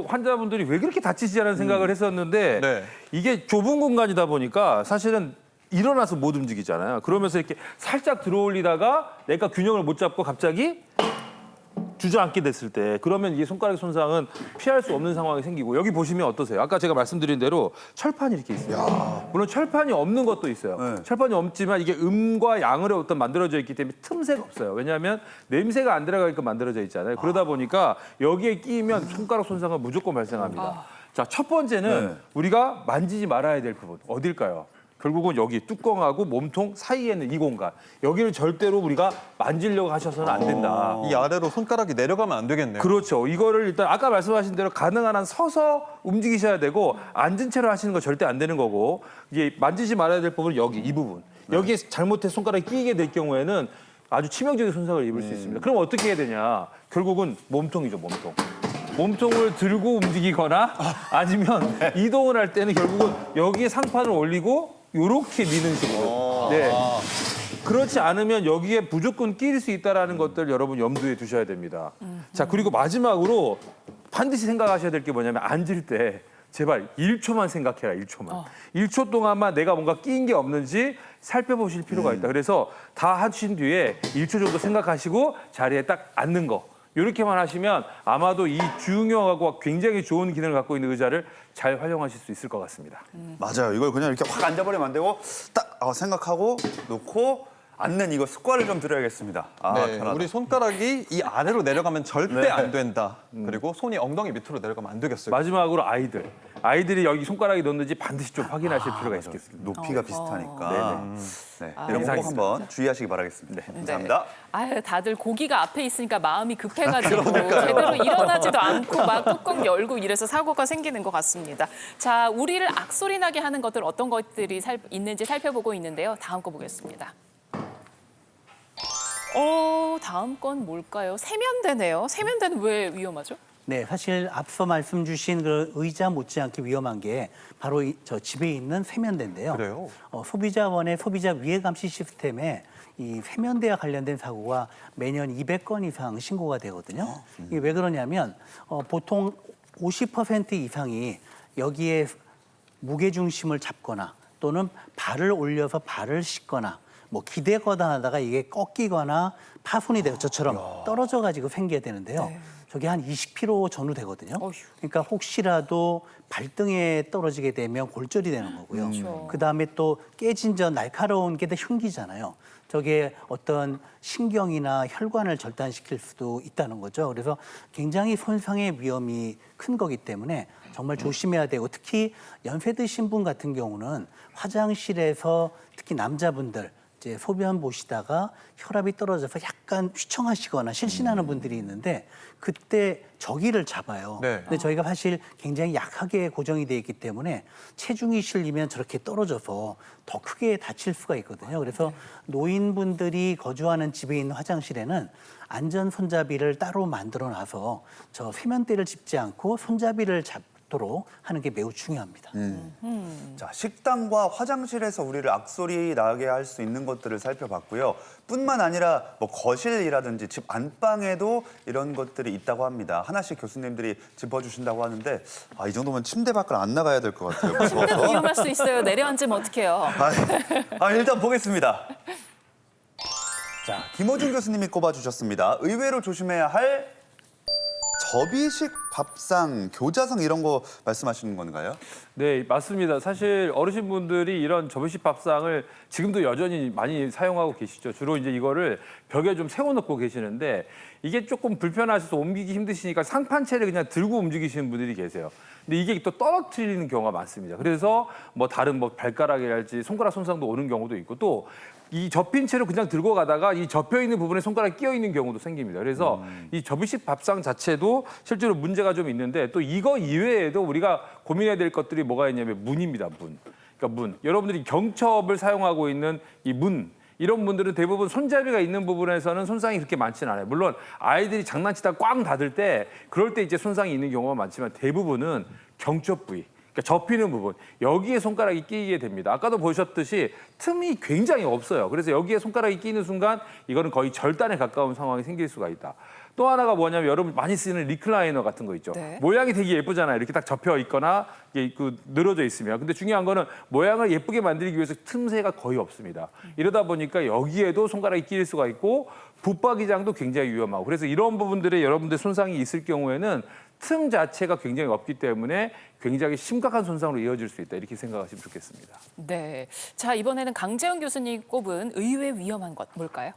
환자분들이 왜 그렇게 다치지 않은 생각을 했었는데 이게 좁은 공간이다 보니까 사실은 일어나서 못 움직이잖아요. 그러면서 이렇게 살짝 들어올리다가 내가 균형을 못 잡고 갑자기 주저앉게 됐을 때 그러면 이게 손가락 손상은 피할 수 없는 상황이 생기고 여기 보시면 어떠세요? 아까 제가 말씀드린 대로 철판이 이렇게 있어요. 물론 철판이 없는 것도 있어요. 철판이 없지만 이게 음과 양으로 어떤 만들어져 있기 때문에 틈새가 없어요. 왜냐하면 냄새가 안 들어가게끔 만들어져 있잖아요. 그러다 보니까 여기에 끼면 손가락 손상은 무조건 발생합니다. 자, 첫 번째는 우리가 만지지 말아야 될 부분 어딜까요? 결국은 여기 뚜껑하고 몸통 사이에 있는 이 공간. 여기를 절대로 우리가 만지려고 하셔서는 안 된다. 이 아래로 손가락이 내려가면 안 되겠네요. 그렇죠. 이거를 일단 아까 말씀하신 대로 가능한 한 서서 움직이셔야 되고 앉은 채로 하시는 거 절대 안 되는 거고 이제 만지지 말아야 될 부분은 여기 이 부분. 여기에 잘못해 손가락이 끼게 될 경우에는 아주 치명적인 손상을 입을 수 있습니다. 그럼 어떻게 해야 되냐? 결국은 몸통이죠, 몸통. 몸통을 들고 움직이거나 아니면 이동을 할 때는 결국은 여기에 상판을 올리고 이렇게 미는 식으로. 네. 그렇지 않으면 여기에 무조건 끼일 수 있다는 것들 여러분 염두에 두셔야 됩니다. 자, 그리고 마지막으로 반드시 생각하셔야 될 게 뭐냐면 앉을 때 제발 1초만 생각해라, 1초만. 1초 동안만 내가 뭔가 끼인 게 없는지 살펴보실 필요가 있다. 그래서 다 하신 뒤에 1초 정도 생각하시고 자리에 딱 앉는 거. 이렇게만 하시면 아마도 이 중요하고 굉장히 좋은 기능을 갖고 있는 의자를 잘 활용하실 수 있을 것 같습니다. 맞아요. 이걸 그냥 이렇게 확 앉아버리면 안 되고 딱 생각하고 놓고 앉는 이거 습관을 좀 들여야겠습니다. 네, 편하다. 우리 손가락이 이 아래로 내려가면 절대 안 된다. 그리고 손이 엉덩이 밑으로 내려가면 안 되겠어요. 마지막으로 아이들. 아이들이 여기 손가락이 넣는지 반드시 좀 확인하실 필요가 있겠습니다. 높이가 비슷하니까. 네. 이런 거 꼭 이상입니다. 한번 주의하시기 바라겠습니다. 감사합니다. 아유, 다들 고기가 앞에 있으니까 마음이 급해가지고 제대로 일어나지도 않고 막 뚜껑 열고 이래서 사고가 생기는 것 같습니다. 자, 우리를 악소리 나게 하는 것들 어떤 것들이 있는지 살펴보고 있는데요. 다음 거 보겠습니다. 다음 건 뭘까요? 세면대네요. 세면대는 왜 위험하죠? 네, 사실 앞서 말씀 주신 그 의자 못지않게 위험한 게 바로 저 집에 있는 세면대인데요. 그래요? 소비자원의 소비자 위해 감시 시스템에 이 세면대와 관련된 사고가 매년 200건 이상 신고가 되거든요. 이게 왜 그러냐면 보통 50% 이상이 여기에 무게 중심을 잡거나 또는 발을 올려서 발을 씻거나 뭐 기대거나 하다가 이게 꺾이거나 파손이 되고 저처럼 떨어져 가지고 생겨야 되는데요. 저게 한 20kg 전후 되거든요. 그러니까 혹시라도 발등에 떨어지게 되면 골절이 되는 거고요. 그다음에 또 깨진 저 날카로운 게 더 흉기잖아요. 저게 어떤 신경이나 혈관을 절단시킬 수도 있다는 거죠. 그래서 굉장히 손상의 위험이 큰 거기 때문에 정말 조심해야 되고 특히 연세 드신 분 같은 경우는 화장실에서 특히 남자분들 이제 소변 보시다가 혈압이 떨어져서 약간 휘청하시거나 실신하는 분들이 있는데 그때 저기를 잡아요. 네. 근데 저희가 사실 굉장히 약하게 고정이 돼 있기 때문에 체중이 실리면 저렇게 떨어져서 더 크게 다칠 수가 있거든요. 그래서 노인분들이 거주하는 집에 있는 화장실에는 안전 손잡이를 따로 만들어 놔서 저 세면대를 짚지 않고 손잡이를 잡도록 하는 게 매우 중요합니다. 자, 식당과 화장실에서 우리를 악소리 나게 할 수 있는 것들을 살펴봤고요. 뿐만 아니라 뭐 거실이라든지 집 안방에도 이런 것들이 있다고 합니다. 하나씩 교수님들이 짚어주신다고 하는데 이 정도면 침대 밖을 안 나가야 될 것 같아요. 침대도 위험할 수 있어요. 내려앉으면 어떡해요. 일단 보겠습니다. 자, 김호준 교수님이 꼽아주셨습니다. 의외로 조심해야 할 접이식 밥상, 교자상 이런 거 말씀하시는 건가요? 네, 맞습니다. 사실 어르신분들이 이런 접이식 밥상을 지금도 여전히 많이 사용하고 계시죠. 주로 이제 이거를 벽에 좀 세워놓고 계시는데 이게 조금 불편하셔서 옮기기 힘드시니까 상판채를 그냥 들고 움직이시는 분들이 계세요. 근데 이게 또 떨어뜨리는 경우가 많습니다. 그래서 뭐 다른 뭐 발가락이랄지 손가락 손상도 오는 경우도 있고 또 이 접힌 채로 그냥 들고 가다가 이 접혀 있는 부분에 손가락이 끼어 있는 경우도 생깁니다. 그래서 이 접이식 밥상 자체도 실제로 문제가 좀 있는데 또 이거 이외에도 우리가 고민해야 될 것들이 뭐가 있냐면 문입니다. 문. 그러니까 문. 여러분들이 경첩을 사용하고 있는 이 문. 이런 분들은 대부분 손잡이가 있는 부분에서는 손상이 그렇게 많지는 않아요. 물론 아이들이 장난치다 꽝 닫을 때 그럴 때 이제 손상이 있는 경우가 많지만 대부분은 경첩 부위. 그러니까 접히는 부분, 여기에 손가락이 끼게 됩니다. 아까도 보셨듯이 틈이 굉장히 없어요. 그래서 여기에 손가락이 끼는 순간 이거는 거의 절단에 가까운 상황이 생길 수가 있다. 또 하나가 뭐냐면 여러분 많이 쓰는 리클라이너 같은 거 있죠. 네. 모양이 되게 예쁘잖아요. 이렇게 딱 접혀 있거나 이게 그 늘어져 있으면. 근데 중요한 거는 모양을 예쁘게 만들기 위해서 틈새가 거의 없습니다. 이러다 보니까 여기에도 손가락이 끼일 수가 있고 붙박이장도 굉장히 위험하고 그래서 이런 부분들에 여러분들 손상이 있을 경우에는 틈 자체가 굉장히 없기 때문에 굉장히 심각한 손상으로 이어질 수 있다. 이렇게 생각하시면 좋겠습니다. 네. 자, 이번에는 강재훈 교수님 꼽은 의외 위험한 것 뭘까요?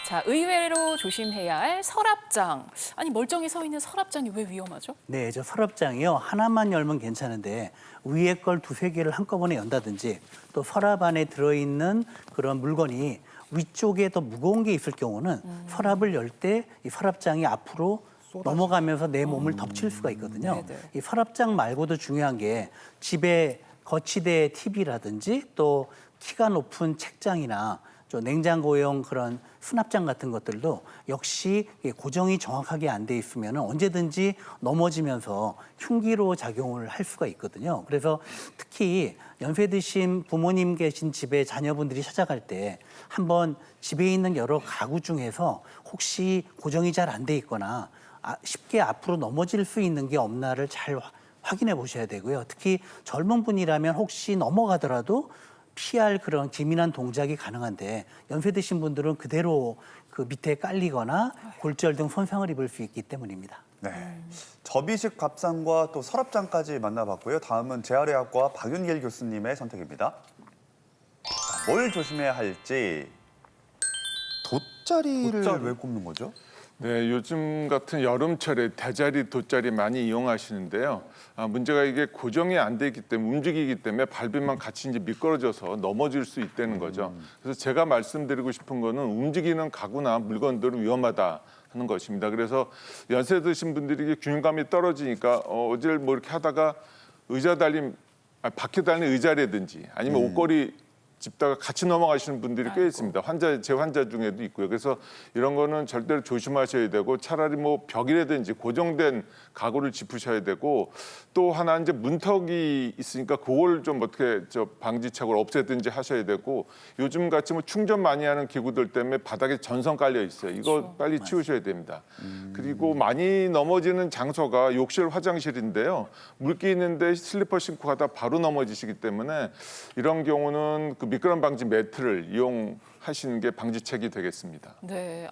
자, 의외로 조심해야 할 서랍장. 아니, 멀쩡히 서 있는 서랍장이 왜 위험하죠? 네, 저 서랍장이요. 하나만 열면 괜찮은데 위에 걸 두세 개를 한꺼번에 연다든지 또 서랍 안에 들어있는 그런 물건이 위쪽에 더 무거운 게 있을 경우는 서랍을 열 때 이 서랍장이 앞으로 넘어가면서 내 몸을 덮칠 수가 있거든요. 네네. 이 서랍장 말고도 중요한 게 집에 거치대 TV라든지 또 키가 높은 책장이나 좀 냉장고용 그런 수납장 같은 것들도 역시 고정이 정확하게 안 돼 있으면 언제든지 넘어지면서 흉기로 작용을 할 수가 있거든요. 그래서 특히 연세 드신 부모님 계신 집에 자녀분들이 찾아갈 때 한번 집에 있는 여러 가구 중에서 혹시 고정이 잘 안 돼 있거나 쉽게 앞으로 넘어질 수 있는 게 없나를 잘 확인해 보셔야 되고요. 특히 젊은 분이라면 혹시 넘어가더라도 피할 그런 기민한 동작이 가능한데 연세 드신 분들은 그대로 그 밑에 깔리거나 골절 등 손상을 입을 수 있기 때문입니다. 네. 접이식 밥상과 또 서랍장까지 만나봤고요. 다음은 재활의학과 박윤길 교수님의 선택입니다. 자, 뭘 조심해야 할지. 돗자리를 왜 꼽는 거죠? 네, 요즘 같은 여름철에 대자리, 돗자리 많이 이용하시는데요. 문제가 이게 고정이 안 돼 있기 때문에 움직이기 때문에 밟으면 같이 이제 미끄러져서 넘어질 수 있다는 거죠. 그래서 제가 말씀드리고 싶은 거는 움직이는 가구나 물건들은 위험하다 하는 것입니다. 그래서 연세 드신 분들이 균형감이 떨어지니까 어제를 뭐 이렇게 하다가 의자 달린 바퀴 달린 의자라든지 아니면 옷걸이 짚다가 같이 넘어가시는 분들이 꽤 있습니다. 제 환자 중에도 있고요. 그래서 이런 거는 절대로 조심하셔야 되고 차라리 뭐 벽이라든지 고정된 가구를 짚으셔야 되고 또 하나 이제 문턱이 있으니까 그걸 좀 어떻게 방지책을 없애든지 하셔야 되고 요즘 같이 뭐 충전 많이 하는 기구들 때문에 바닥에 전선 깔려 있어요. 이거 빨리 치우셔야 됩니다. 그리고 많이 넘어지는 장소가 욕실, 화장실인데요. 물기 있는데 슬리퍼 신고 가다 바로 넘어지시기 때문에 이런 경우는 그 미끄럼 방지 매트를 이용하시는 게 방지책이 되겠습니다. 네.